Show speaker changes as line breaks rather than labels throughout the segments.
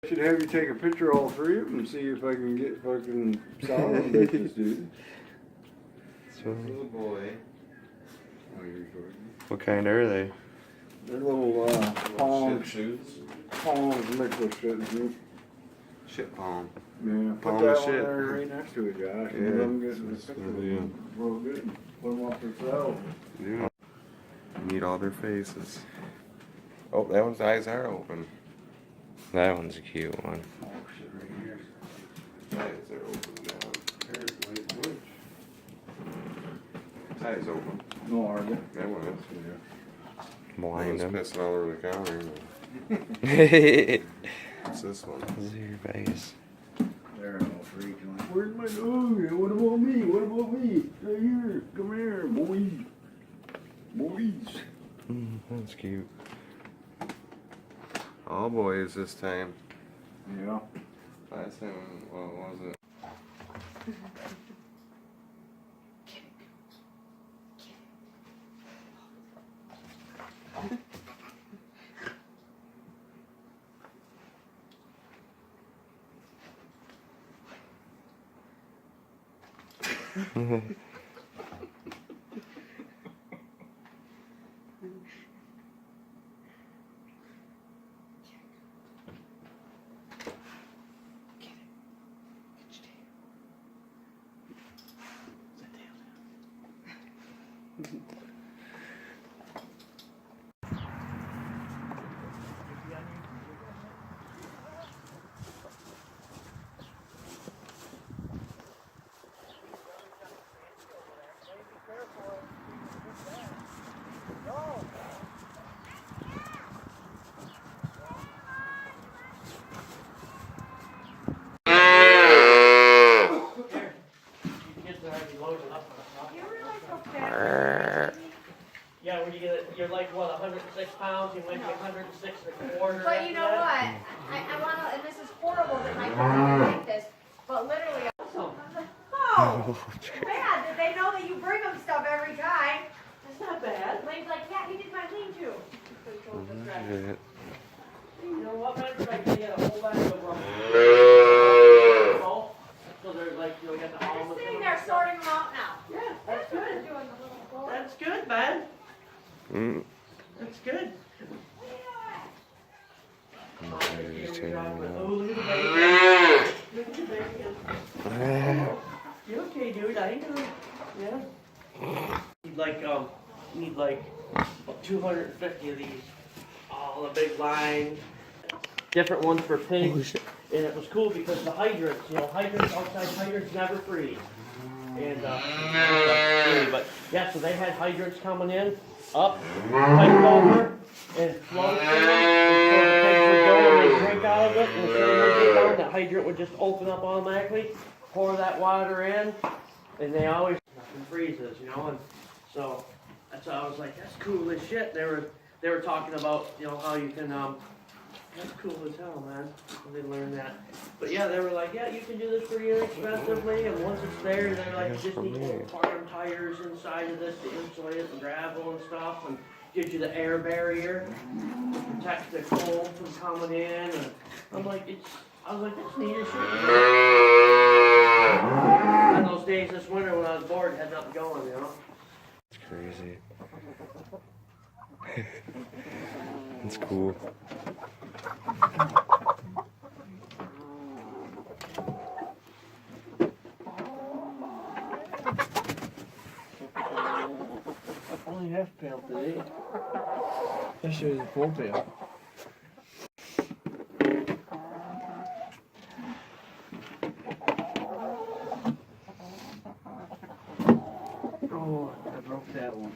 I should have you take a picture of all three of them and see if I can get fucking solid bitches, dude.
So,
little boy. Oh, you're recording.
what kind are they?
They're little palm
shoes.
Palms mixed with shit, dude.
Shit palm.
Yeah, put
Palm
that
of
one
shit.
there right next to it, Josh.
Yeah,
And let them get
that's
the
what they do.
real good. Put them up themselves.
Yeah. Need all their faces. Oh, that one's eyes are open.
That one's a cute one.
Oh shit, right here.
Eyes are open now. Wait. Eyes open.
No, are they?
That one is.
Yeah.
Blind
One's
them.
pissing all over the counter.
This
What's this one?
is your face.
They're all freaking like, where's my dog? What about me? What about me? Right here. Come here, boys. Boys.
That's cute.
All boys this time.
Yeah.
Last time, what was it?
Yeah, when you get it, you're like, what, 106 pounds, you might be 106 and a quarter.
But you know what? I want to, and this is horrible that my family like this, but literally,
Awesome.
oh, bad. Did they know that you bring them stuff every time?
That's not bad.
Lane's like, yeah, he did my thing too.
Shit.
You know what, man? It's like they get a whole bag of so they're like, you know, get the
I'm
almonds.
just sitting there sorting them out now.
Yeah, that's good.
Doing the little bowl.
That's good, man.
Mm.
That's good.
Just turn it
Oh,
on.
look at the bacon. Look at the bacon. You okay, dude? I know. Yeah. Need like 250 of these. All the big lines. Different ones for pigs. And it was cool because the hydrants, outside hydrants never freeze. And but yeah, so they had hydrants coming in, up, pipe over, and float through. And so the pigs would go and they drink out of it, and as soon as they get down, the hydrant would just open up automatically, pour that water in, and they always nothing freezes, and so that's why I was like, that's cool as shit. They were talking about how you can that's cool as hell, man. They learned that. But yeah, they were like, yeah, you can do this pretty inexpensively, and once it's there, they're like, you just need to put farm tires inside of this to insulate it and gravel and stuff, and gives you the air barrier to protect the cold from coming in. And I'm like, I was like, that's neat as shit. On those days this winter when I was bored, had nothing going,
It's crazy. It's cool.
Only half pound today. That shows a full pound. Oh, I broke that one.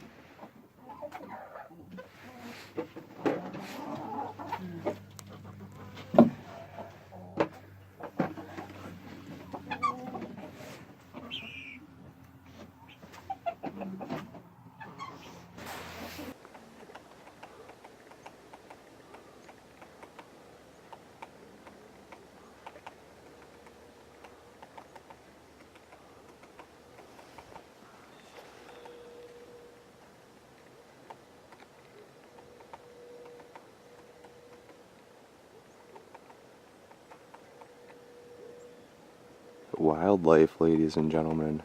Wildlife, ladies and gentlemen.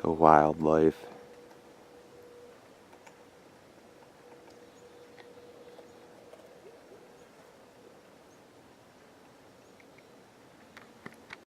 The wildlife.